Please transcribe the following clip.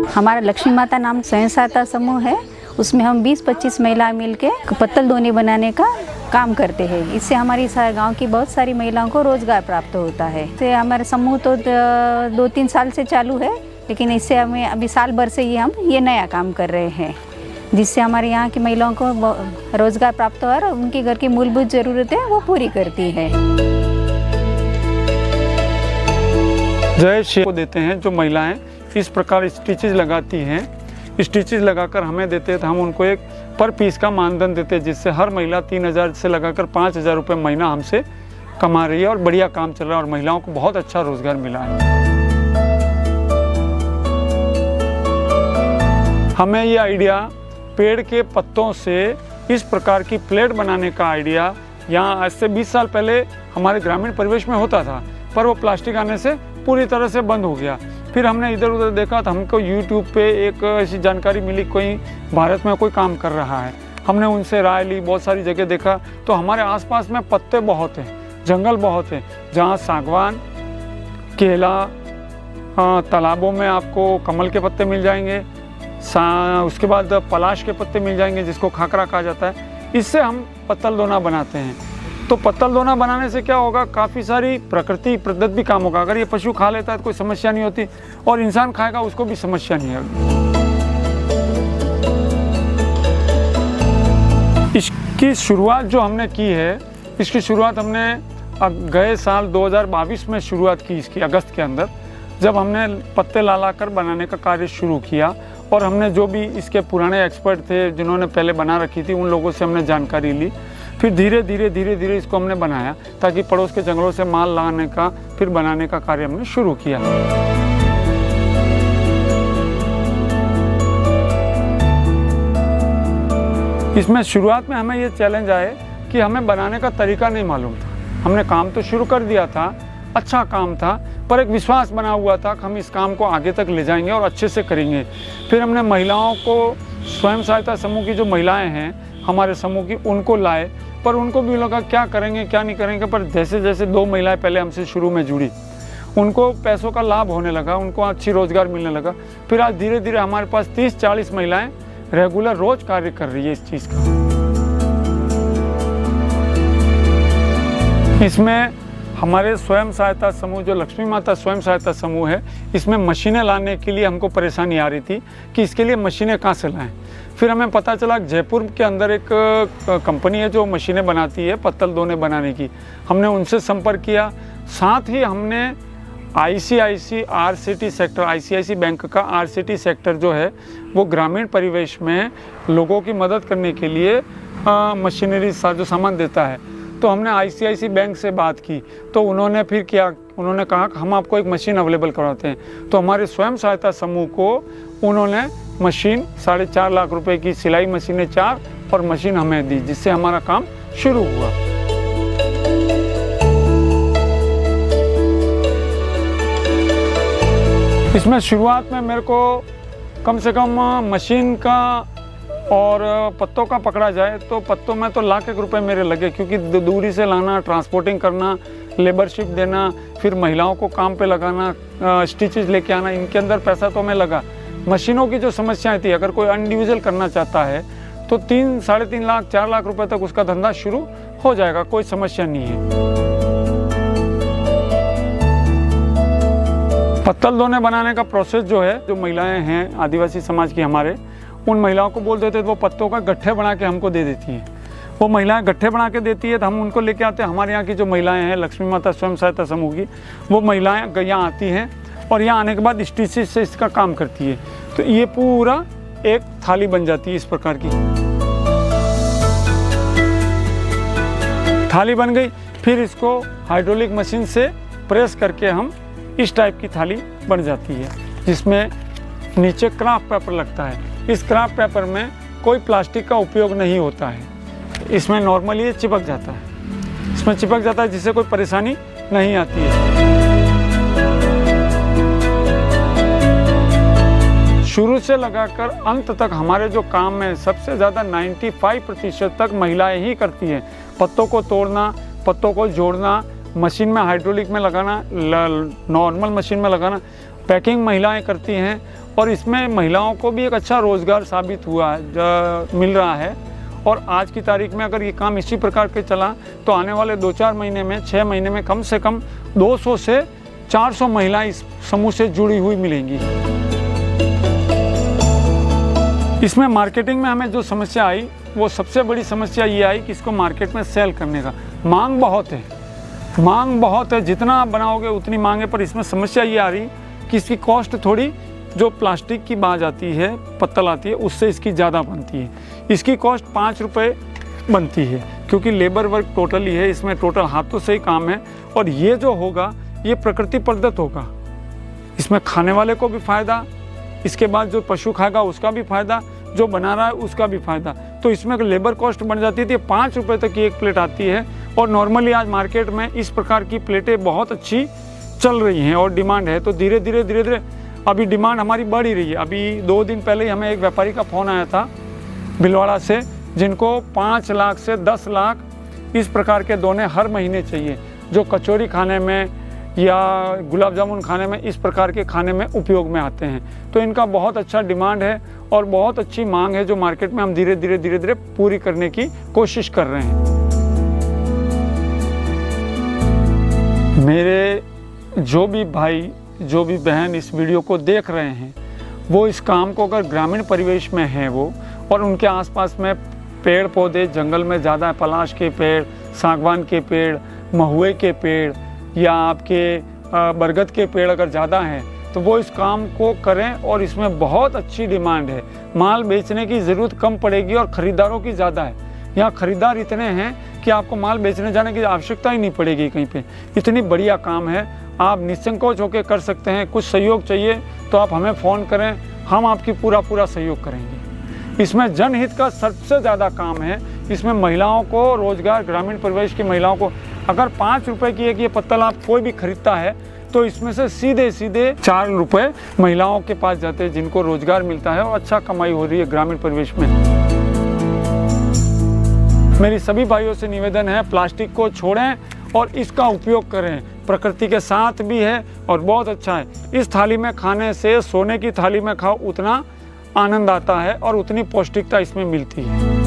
हमारा लक्ष्मी माता नाम स्वयं सहायता समूह है। उसमें हम 20-25 महिलाएं मिलके पत्तल दोने बनाने का काम करते हैं। इससे हमारी गांव की बहुत सारी महिलाओं को रोजगार प्राप्त होता है। तो हमारा समूह तो 2-3 साल से चालू है, लेकिन इससे हमें अभी साल भर से हम ये नया काम कर रहे हैं, जिससे हमारे यहाँ की महिलाओं को रोजगार प्राप्त हो और उनके घर की मूलभूत ज़रूरतें वो पूरी करती है। जय श्री को देते हैं। जो महिलाएं इस प्रकार स्टिचेज लगाती हैं, स्टिचेज लगाकर हमें देते हैं तो हम उनको एक पर पीस का मानधन देते हैं, जिससे हर महिला 3000 से लगाकर 5000 रुपये महीना हमसे कमा रही है और बढ़िया काम चल रहा है और महिलाओं को बहुत अच्छा रोजगार मिला है। हमें ये आइडिया पेड़ के पत्तों से इस प्रकार की प्लेट बनाने का आइडिया यहाँ आज से 20 साल पहले हमारे ग्रामीण परिवेश में होता था, पर वो प्लास्टिक आने से पूरी तरह से बंद हो गया। फिर हमने इधर उधर देखा तो हमको YouTube पे एक ऐसी जानकारी मिली, कोई भारत में कोई काम कर रहा है। हमने उनसे राय ली, बहुत सारी जगह देखा तो हमारे आसपास में पत्ते बहुत हैं, जंगल बहुत हैं, जहाँ सागवान, केला, तालाबों में आपको कमल के पत्ते मिल जाएंगे, उसके बाद पलाश के पत्ते मिल जाएंगे जिसको खाकरा कहा जाता है। इससे हम पत्तल दोना बनाते हैं। तो पत्तल दोना बनाने से क्या होगा, काफ़ी सारी प्रकृति प्रदत्त भी काम होगा। अगर ये पशु खा लेता है तो कोई समस्या नहीं होती और इंसान खाएगा उसको भी समस्या नहीं होगी। इसकी शुरुआत जो हमने की है, इसकी शुरुआत हमने गए साल 2022 में शुरुआत की इसकी, अगस्त के अंदर, जब हमने पत्ते ला कर बनाने का कार्य शुरू किया और हमने जो भी इसके पुराने एक्सपर्ट थे जिन्होंने पहले बना रखी थी उन लोगों से हमने जानकारी ली। फिर धीरे धीरे इसको हमने बनाया ताकि पड़ोस के जंगलों से माल लाने का फिर बनाने का कार्य हमने शुरू किया। इसमें शुरुआत में हमें ये चैलेंज आए कि हमें बनाने का तरीका नहीं मालूम था। हमने काम तो शुरू कर दिया था, अच्छा काम था, पर एक विश्वास बना हुआ था कि हम इस काम को आगे तक ले जाएंगे और अच्छे से करेंगे। फिर हमने महिलाओं को, स्वयं सहायता समूह की जो महिलाएं हैं हमारे समूह की, उनको लाए, पर उनको भी लगा क्या करेंगे क्या नहीं करेंगे। पर जैसे जैसे 2 महिलाएं पहले हमसे शुरू में जुड़ी, उनको पैसों का लाभ होने लगा, उनको अच्छी रोजगार मिलने लगा। फिर आज धीरे धीरे हमारे पास 30-40 महिलाएं रेगुलर रोज कार्य कर रही है इस चीज़ का। इसमें हमारे स्वयं सहायता समूह, जो लक्ष्मी माता स्वयं सहायता समूह है, इसमें मशीनें लाने के लिए हमको परेशानी आ रही थी कि इसके लिए मशीनें कहाँ से लाएं। फिर हमें पता चला जयपुर के अंदर एक कंपनी है जो मशीनें बनाती है पत्तल दोने बनाने की। हमने उनसे संपर्क किया। साथ ही हमने ICICI RCT sector, ICICI bank का RCT सेक्टर जो है वो ग्रामीण परिवेश में लोगों की मदद करने के लिए मशीनरी जो सामान देता है, तो हमने ICICI बैंक से बात की। तो उन्होंने फिर क्या, उन्होंने कहा कि हम आपको एक मशीन अवेलेबल करवाते हैं। तो हमारे स्वयं सहायता समूह को उन्होंने मशीन 4.5 लाख रुपए की सिलाई मशीनें 4 और मशीन हमें दी, जिससे हमारा काम शुरू हुआ। इसमें शुरुआत में मेरे को कम से कम मशीन का और पत्तों का पकड़ा जाए तो पत्तों में तो लाख एक रुपए मेरे लगे, क्योंकि दूरी से लाना, ट्रांसपोर्टिंग करना, लेबरशिप देना, फिर महिलाओं को काम पे लगाना, स्टिचेज लेके आना, इनके अंदर पैसा तो हमें लगा। मशीनों की जो समस्याएं थी, अगर कोई इंडिविजुअल करना चाहता है तो 3-3.5 लाख 4 लाख रुपए तक उसका धंधा शुरू हो जाएगा, कोई समस्या नहीं है। पत्तल दोने बनाने का प्रोसेस जो है, जो महिलाएं हैं आदिवासी समाज की हमारे, उन महिलाओं को बोल देते तो वो पत्तों का गट्ठे बना के हमको दे देती हैं। वो महिलाएं गट्ठे बना के देती है तो हम उनको लेके आते हैं। हमारे यहाँ की जो महिलाएं हैं लक्ष्मी माता स्वयं सहायता समूह की, वो महिलाएं यहाँ आती हैं और यहाँ आने के बाद स्टिचेस से इसका काम करती है। तो ये पूरा एक थाली बन जाती है। इस प्रकार की थाली बन गई, फिर इसको हाइड्रोलिक मशीन से प्रेस करके हम इस टाइप की थाली बन जाती है, जिसमें नीचे क्राफ्ट पेपर लगता है। इस क्राफ्ट पेपर में कोई प्लास्टिक का उपयोग नहीं होता है, इसमें नॉर्मली ये चिपक जाता है, इसमें चिपक जाता है, जिससे कोई परेशानी नहीं आती है। शुरू से लगाकर अंत तक हमारे जो काम में सबसे ज़्यादा 95% तक महिलाएं ही करती हैं। पत्तों को तोड़ना, पत्तों को जोड़ना, मशीन में हाइड्रोलिक में लगाना, नॉर्मल मशीन में लगाना, पैकिंग महिलाएं करती हैं और इसमें महिलाओं को भी एक अच्छा रोज़गार साबित हुआ है, मिल रहा है। और आज की तारीख में अगर ये काम इसी प्रकार के चला तो आने वाले 2-4 महीने में, 6 महीने में कम से कम 200 से 400 महिलाएं इस समूह से जुड़ी हुई मिलेंगी। इसमें मार्केटिंग में हमें जो समस्या आई, वो सबसे बड़ी समस्या ये आई कि इसको मार्केट में सेल करने का मांग बहुत है, जितना आप बनाओगे उतनी मांग है। पर इसमें समस्या ये आ रही कि इसकी कॉस्ट थोड़ी, जो प्लास्टिक की बाज आती है, पत्तल आती है, उससे इसकी ज़्यादा बनती है। इसकी कॉस्ट 5 रुपये बनती है, क्योंकि लेबर वर्क टोटली है, इसमें टोटल हाथों से ही काम है। और ये जो होगा ये प्रकृति प्रदत्त होगा, इसमें खाने वाले को भी फ़ायदा, इसके बाद जो पशु खाएगा उसका भी फ़ायदा, जो बना रहा है उसका भी फ़ायदा। तो इसमें लेबर कॉस्ट बन जाती थी 5 रुपये तक की एक प्लेट आती है। और नॉर्मली आज मार्केट में इस प्रकार की प्लेटें बहुत अच्छी चल रही हैं और डिमांड है। तो धीरे धीरे अभी डिमांड हमारी बढ़ ही रही है। अभी 2 दिन पहले ही हमें एक व्यापारी का फ़ोन आया था भिलवाड़ा से, जिनको 5 लाख से 10 लाख इस प्रकार के दोने हर महीने चाहिए, जो कचौरी खाने में या गुलाब जामुन खाने में, इस प्रकार के खाने में उपयोग में आते हैं। तो इनका बहुत अच्छा डिमांड है और बहुत अच्छी मांग है, जो मार्केट में हम धीरे धीरे पूरी करने की कोशिश कर रहे हैं। मेरे जो भी भाई, जो भी बहन इस वीडियो को देख रहे हैं, वो इस काम को अगर ग्रामीण परिवेश में हैं वो, और उनके आसपास में पेड़ पौधे जंगल में ज़्यादा है, पलाश के पेड़, सागवान के पेड़, महुए के पेड़ या आपके बरगद के पेड़ अगर ज़्यादा हैं, तो वो इस काम को करें। और इसमें बहुत अच्छी डिमांड है, माल बेचने की ज़रूरत कम पड़ेगी और ख़रीदारों की ज़्यादा है। यहाँ ख़रीदार इतने हैं कि आपको माल बेचने जाने की आवश्यकता ही नहीं पड़ेगी कहीं पे। इतनी बढ़िया काम है, आप निसंकोच होकर कर सकते हैं। कुछ सहयोग चाहिए तो आप हमें फ़ोन करें, हम आपकी पूरा सहयोग करेंगे। इसमें जनहित का सबसे ज़्यादा काम है। इसमें महिलाओं को रोज़गार, ग्रामीण परिवेश की महिलाओं को, अगर 5 रुपये की एक ये पत्तल आप कोई भी खरीदता है तो इसमें से सीधे 4 रुपये महिलाओं के पास जाते हैं, जिनको रोज़गार मिलता है और अच्छा कमाई हो रही है ग्रामीण परिवेश में। मेरी सभी भाइयों से निवेदन है, प्लास्टिक को छोड़ें और इसका उपयोग करें। प्रकृति के साथ भी है और बहुत अच्छा है। इस थाली में खाने से सोने की थाली में खाओ उतना आनंद आता है और उतनी पौष्टिकता इसमें मिलती है।